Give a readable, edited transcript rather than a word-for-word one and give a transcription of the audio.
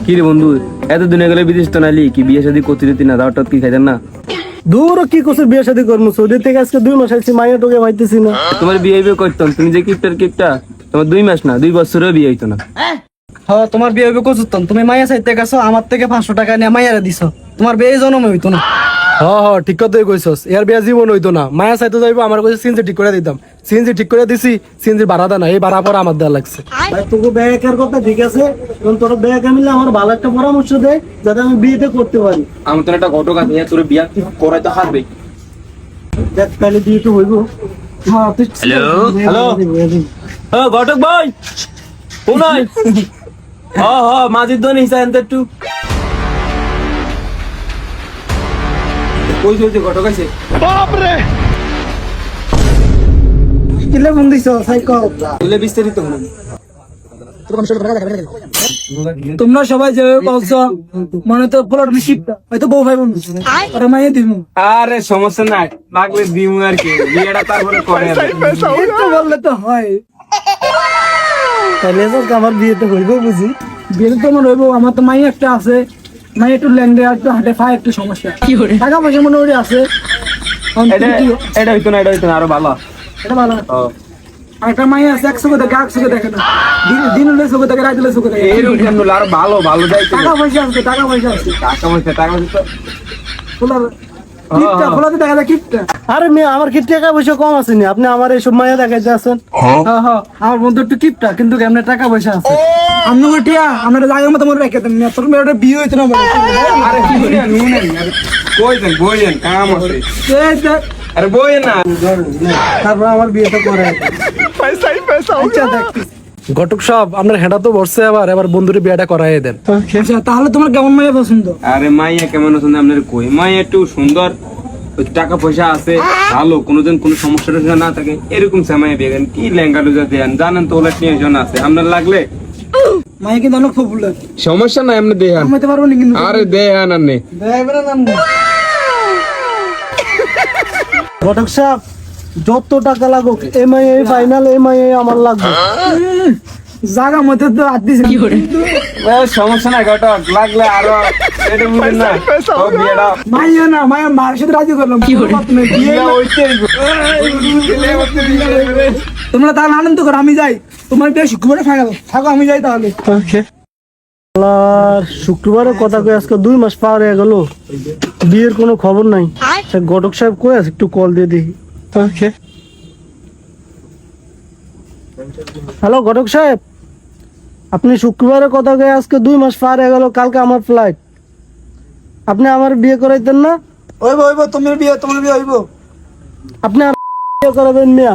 কি রে বন্ধু, এত দিনে গেলে বিদেশ তো নালি কি বিয়ে শাদী করতে দিতি না? দাওয়াত কি খাইতেন না? দূর কি করছে বিয়ে শাদী করবো? সৌদি থেকে আজকে 2 মাস আইছি, মাইয়া টোকে পাইতেছি না। তোমার বিয়ে করতাম, তুমি যে কিপটা তোমার 2 মাস না 2 বছরেও বিয়ে হইতো না। হ্যাঁ, তোমার বিয়ে হবে করতাম। তুমি মাইয়া চাইতে গেছো, আমার থেকে 500 টাকা নিয়ে মাইয়ারে দিছো। তোমার বিয়ে জন্ম হইতো না। হ্যাঁ ঠিক কথাই কইছস। এর বিয়ে জীবন হইতো না। মায়া চাইতে যাইবো, আমার কাছে সিএনজি ঠিক করে দিতাম। সিএনজি ঠিক করে দিছি, সিএনজি ভাড়া দেয় না, এই ভাড়া পরে আমার দেওয়া লাগছে। তোকে ব্যাগের কথা ঠিক আছে, তোর ব্যাগ মিলে আমার ভালো একটা পরামর্শ দে যাতে আমি বিয়েতে করতে পারি। আমার তো একটা ঘটক আছে, তোর বিয়া করাই তো হারবে। দেখ তাহলে বিয়ে তো হইব। হ্যাঁ তুই হ্যালো ঘটক ভাই, কোনায়? মাঝির দোন হিসাব একটু কই চলছে? ঘটক আছে? কিলে ফোন দিছো সাইকো? বলে বিস্তারিত বলুন। তোমরা সবাই যেভাবে বলছো মনে তো প্লট মিশিপটা হয়তো বউ ভাই বোন ওরা মাইয়ে দিমু। আরে সমস্যা নাই, লাগলে দিমু আর কি, বিয়েটা তারপরে করে তো বললে তো হয়। তাহলে তো আমার বিয়েতে হইব বুঝি। বিয়েতে তো মনে হইব। আমার তো মাই একটা আছে, মাই একটু ল্যাংড়ে একটু হাটে পায়ে একটু সমস্যা। টাকা পয়সা মনে হয় আছে। এটা হইতো না আরো ভালো। এটা ভালো। একটা মাই আছে, এক চোখে দেখে এক চোখে দেখে না। দিন হলে চোখে দেখে, রাত হলে চোখে দেখে। এরকম কেন হলো? আরো ভালো যাই। টাকা পয়সা আছে, টাকা পয়সা আছে। টাকা পয়সা কিপটা খোলাতে দেখা যায় কিপটা। আরে মেয়ে, আমার কি টাকা পয়সা কম আছে নি? আপনি আমার এইসব মায়া দেখাইতে আছেন। হ্যাঁ, আমার বন্ধু একটু কিপটা, কিন্তু কেমনে টাকা পয়সা আছে। আপনার টিয়া আপনার জায়গার মতো মনে রেখে দেন। তোর মেয়েটা বিয়ে হইতো না। আরে বইয়েন কাম আছে। আরে বইয়েন না, তারপর আমার বিয়েটা করে। আচ্ছা দেখছি। ঘটক সব আপনার হেঁটা তো বসছে, আবার বন্ধুরে বিয়েটা করাই দেন। তাহলে তোমার কেমন মাইয়া পছন্দ? আরে মাইয়া কেমন আছেন আপনার? কই মাইয়া একটু সুন্দর, টাকা পয়সা আছে, ভালো, কোনোদিন কোনো সমস্যা টসমস্যা না থাকে, এরকম মাইয়া বিয়ে করেন। কি লেঙ্গা লুজা দেন, জানেন তো ওলা টেনশন আছে আপনার। লাগলে মাইয়া কিন্তু অনেক পপুলার। সমস্যা নাই, আপনি দেখান। কমাইতে পারবো না কিন্তু। আরে দেখান আপনি। ঘটক সাহেব, যত টাকা লাগুক এমআইএ ফাইনাল, এমআইএ আমার লাগবে। জায়গা মধ্যে তো হাত দিছে। কি করে? সমস্যা নাই ঘটক, লাগলে আরো এটা বুঝেন না। ও বিয়েটা মাইয়া না, মাইয়া মার সাথে রাজি করলাম। কি করে? বিয়ে হইছে। তোমরা তাহলে আনন্দ করো, আমি যাই। তোমার বিয়ে শুক্রবারে থাকো, আমি যাই তাহলে। শুক্রবারের কথা কই আজকে 2 মাস পার হয়ে গেল, বিয়ের কোনো খবর নাই। ঘটক সাহেব কই আছে? একটু কল দিয়ে দেখি। হ্যালো ঘটক সাহেব, আপনি শুক্রবারের কথা কয়ে আজকে 2 মাস পার হয়ে গেল, কালকে আমার ফ্লাইট। আপনি আমার বিয়ে করাইতেন না? হইব তোমার বিয়ে হইব। আপনি আর বিয়ে করাবেন মিয়া?